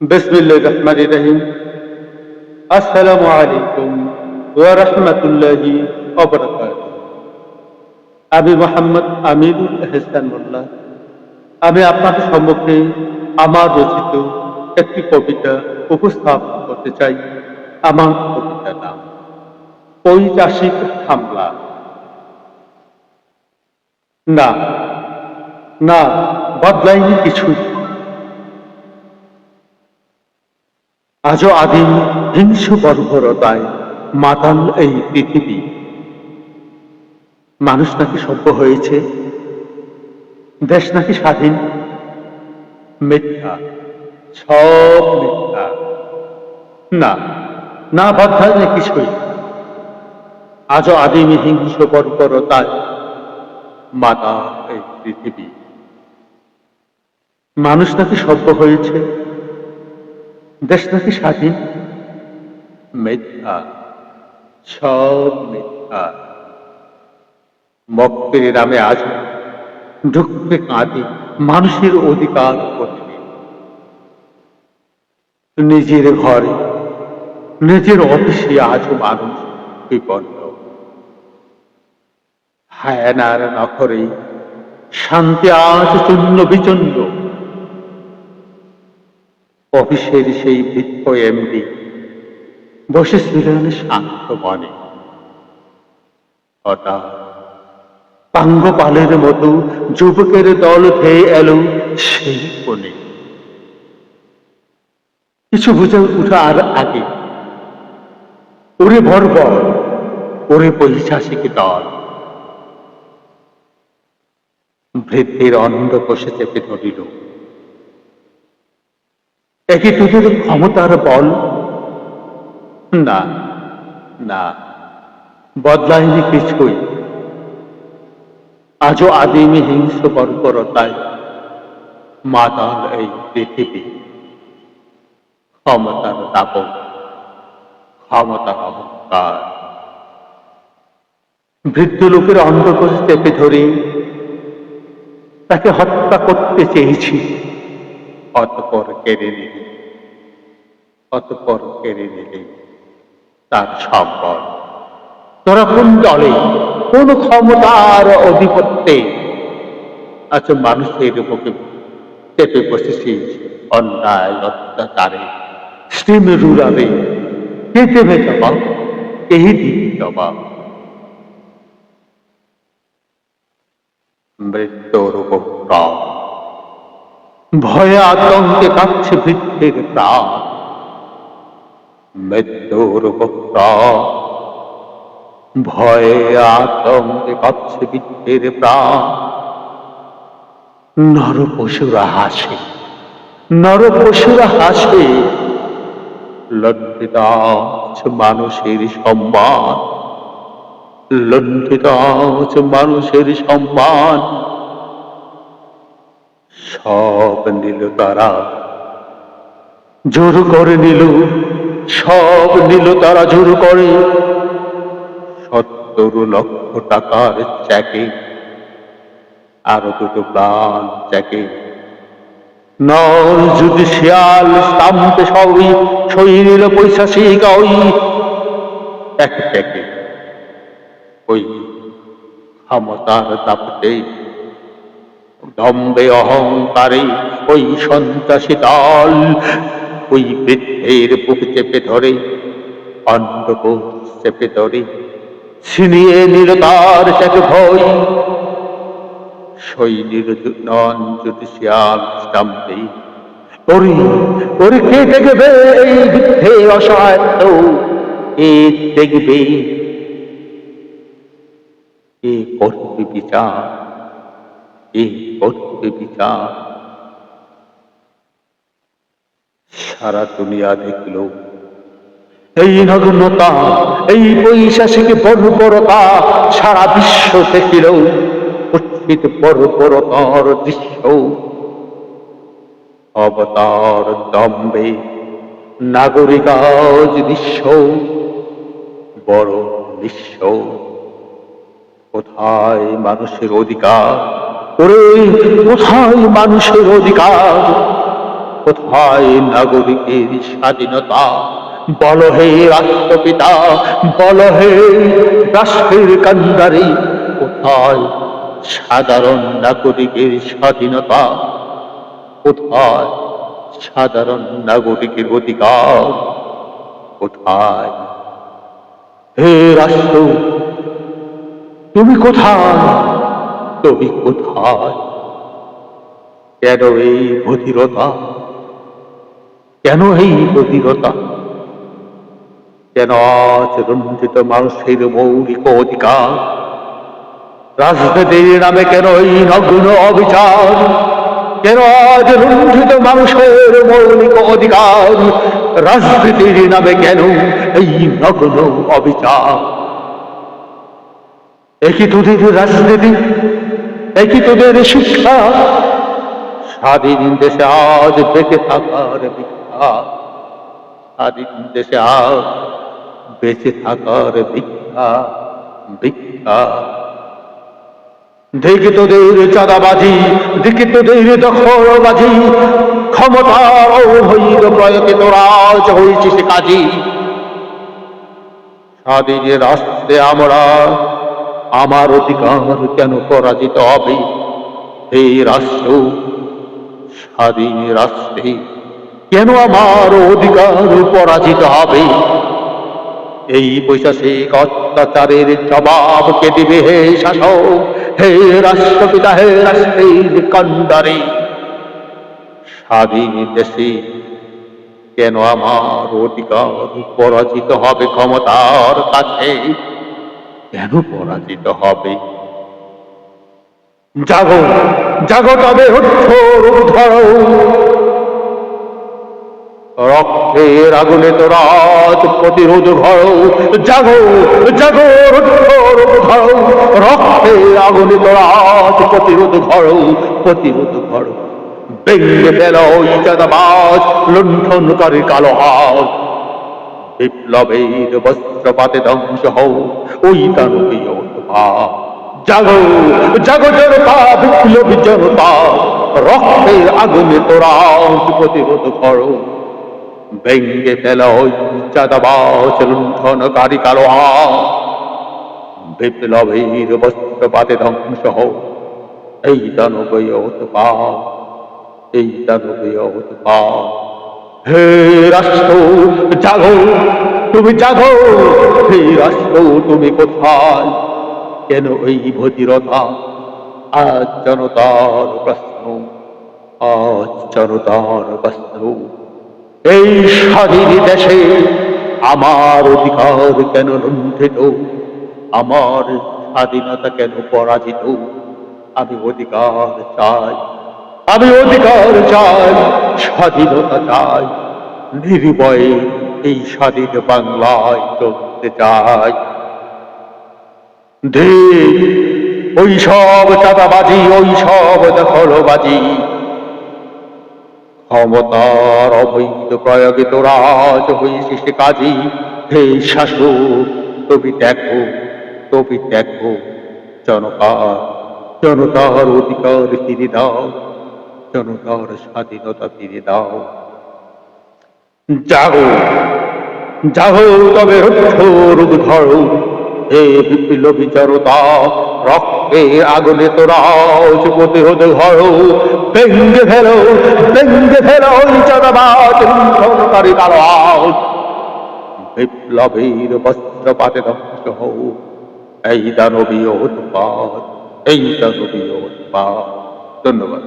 বিসমিল্লাহির রহমানির রহিম। আসসালামু আলাইকুম ওয়া রাহমাতুল্লাহি ওয়া বারাকাতুহু। আমি মোহাম্মদ আমিনুল এহসান মোল্লা। আমি আপনাদের সম্মুখে আমার রচিত একটি কবিতা উপস্থাপন করতে চাই। আমার কবিতার নাম ঐতিহাসিক হামলা। না, না, বদলায়নি কিছুই। আজও আদিম হিংস্র বর্বরতায় মাতাল এই পৃথিবী। মানুষ নাকি সভ্য হয়েছে, দেশ নাকি স্বাধীন। মিথ্যা, সব মিথ্যা। না, না, বদলায়নি কিছুই। আজও আদিম হিংস্র বর্বরতায় মাতাল এই পৃথিবী। মানুষ নাকি সভ্য হয়েছে, দেশ নাকি স্বাধীন। মিথ্যা, সব মিথ্যা। মক্কের নামে আজ ঢুকতে কাঁদে মানুষের অধিকার করতে। নিজের ঘরে, নিজের অফিসে আজও মানুষ বিপন্ন। হায়ানার নখরে শান্তি আজ চূন্য বিচন্ন। অফিসের সেই বৃদ্ধ এমডি বসেছিলেন শান্ত মনে। হঠাৎ পাঙ্গপালের মতো যুবকের দল ধেয়ে এলো সেই কোণে। কিছু বুঝে উঠার আগে ওরে বর্বর, ওরে পৈশাচিক দল। বৃদ্ধের অন্ধকোষে চেপে ধরিল। একে তোদের ক্ষমতার বল? না, না, বদলায়নি কিছুই। আজও আদিম হিংস্র বর্বরতায় মাতাল এই পৃথিবী। ক্ষমতার দাপট, ক্ষমতার অহংকার। বৃদ্ধ লোকের অন্ধকোষ চেপে ধরে তাকে হত্যা করতে চেয়েছি। অতঃপর কেড়ে নিলে, অতঃপর কেড়ে নিলে তার সম্পদ। তোরা কোন দলে, কোন ক্ষমতার অধিপত্যে আজ মানুষের বুকে চেপে বসেছিস অন্যায় অত্যাচারে, স্টিম রুলারে? কে দেবে জবাব? এই দিবি জবাব। মৃত্যুর উপক্রম, ভয়ে আতঙ্কে কাঁপছে বৃদ্ধের প্রাণ। মৃত্যুর উপক্রম, ভয়ে আতঙ্কে কাঁপছে বৃদ্ধের প্রাণ। নরপশুরা হাসে, নরপশুরা হাসে। লজ্জিত আজ মানুষের সম্মান, লজ্জিত আজ মানুষের সম্মান। সব নিল তারা, জোর করে নিল, সব নিল তারা জোর করে। ৭০ লক্ষ টাকার চেকে, আরো দুটো প্রাণ চেকে। নন জুডিশিয়াল স্টাম্পে সবই সই নিল পৈশাচিক ওই এক প্যাকে। ওই ক্ষমতার দাপটে, দম্ভে অহংকারে ওই সন্ত্রাসী দল ওই বৃদ্ধের বুক চেপে ধরে, অন্ধকোষ চেপে ধরে ছিনিয়ে নিল তার চেকে ভয়। সই নিল নন জুডিশিয়াল স্টাম্পে। ওরে, ওরে কে দেখবে এই বৃদ্ধের অসহায়ত্ব? কে দেখবে? কে করবে বিচার? কে করবে বিচার? সারা দুনিয়া দেখল এই নগ্নতা, এই পৈশাচিক বর্বরতা। সারা বিশ্ব দেখিল উচ্ছিত বর্বরতার দৃশ্য। অবতার দম্ভে নাগরিক আজ নিঃস্ব, বড় নিঃস্ব। কোথায় মানুষের অধিকার? ওরে কোথায় মানুষের অধিকার? কোথায় নাগরিকের স্বাধীনতা? বল হে রাষ্ট্রপিতা, বল হে রাষ্ট্রের কান্ডারি, কোথায় সাধারণ নাগরিকের স্বাধীনতা? কোথায় সাধারণ নাগরিকের অধিকার? কোথায়? হে রাষ্ট্র, তুমি কোথায়? তুমি কোথায়? কেন এই বধিরতা? কেন এই বধিরতা? কেন আজ লুণ্ঠিত মানুষের মৌলিক অধিকার? রাজনীতির নামে কেন এই নগ্ন অবিচার? কেন আজ লুণ্ঠিত মানুষের মৌলিক অধিকার? রাজনীতির নামে কেন এই নগ্ন অবিচার? একই তোদের রাজনীতি, একই তোদের শিক্ষা, স্বাধীন দেশে আজ বেঁচে থাকার ভিক্ষা। স্বাধীন দেশে আজ বেঁচে থাকার ভিক্ষা, ভিক্ষা। দেখে তোদের চাঁদাবাজি, দেখে তোদের দখলবাজি, ক্ষমতার অবৈধ প্রয়োগে তোরা আজ হয়েছিস কাজী। স্বাধীন রাষ্ট্রে আমরা, আমার অধিকার কেন পরাজিত হবে? এই রাষ্ট্র, স্বাধীন রাষ্ট্রে কেন আমার অধিকার পরাজিত হবে? এই বৈশাখিক অত্যাচারের জবাব কে দিবে হে শাসক? হে রাষ্ট্রপিতা, হে রাষ্ট্রের কান্ডারি, স্বাধীন দেশে কেন আমার অধিকার পরাজিত হবে ক্ষমতার কাছে? কেন পরাজিত হবে? জাগো, জাগো তবে রূপ ধরো, রক্তের আগুনে তোরা আজ প্রতিরোধ ঘরো। জাগো, জাগো রূপ ধরো, রক্তের আগুনে তোরা আজ প্রতিরোধ ঘরো, প্রতিরোধ ঘরো। ভেঙে ফেল ওই চাঁদাবাজ লুণ্ঠনকারী কালো হাত। বিপ্লবের বস্ত্রপাতে ধ্বংস হও ওই দানবীয় উৎপাত। জাগো, জাগো জনতা, বিপ্লবী জনতা, রক্তের আগুনে তোরা আজ প্রতিরোধ করো। ভেঙে ফেল ওই চাঁদাবাজ লুণ্ঠনকারী কালো হাত। বিপ্লবের বস্ত্রপাতে ধ্বংস হও এই দানবীয় উৎপাত, এই দানবীয় উৎপাত। হে রাষ্ট্র জাগো, তুমি জাগো, হে রাষ্ট্র তুমি কোথায়? কেন এই বধিরতা? আজ জনতার প্রশ্ন, আজ জনতার প্রশ্ন। এই স্বাধীন দেশে আমার অধিকার কেন লুণ্ঠিত? আমার স্বাধীনতা কেন পরাজিত? আমি অধিকার চাই, আমি অধিকার চাই, স্বাধীনতা চাই। নির্ভয়ে এই স্বাধীন বাংলায় চলতে চাই। দে ওই সব চাঁদাবাজি, ওই সব দখলবাজি, ক্ষমতার অবৈধ প্রয়োগে তোরা আজ হয়েছিস কাজী। হে শাসক, তুমি দেখো, তুমি দেখো, জনতার, জনতার অধিকার ফিরে দাও, জনতার স্বাধীনতা ফিরে দাও। জাগো, জাগো তবে রূপ ধরো, হে বিপ্লবী জনতা, রক্তের আগুনে তোরা আজ প্রতিরোধ ঘরো। ভেঙে ফেলো, ভেঙে ফেলো ওই চাঁদাবাজ লুণ্ঠনকারী কালো হাত। বিপ্লবীর বস্ত্রপাতে ধ্বংস হও এই দানবীয় উৎপাত, এই দানবীয় উৎপাত। ধন্যবাদ।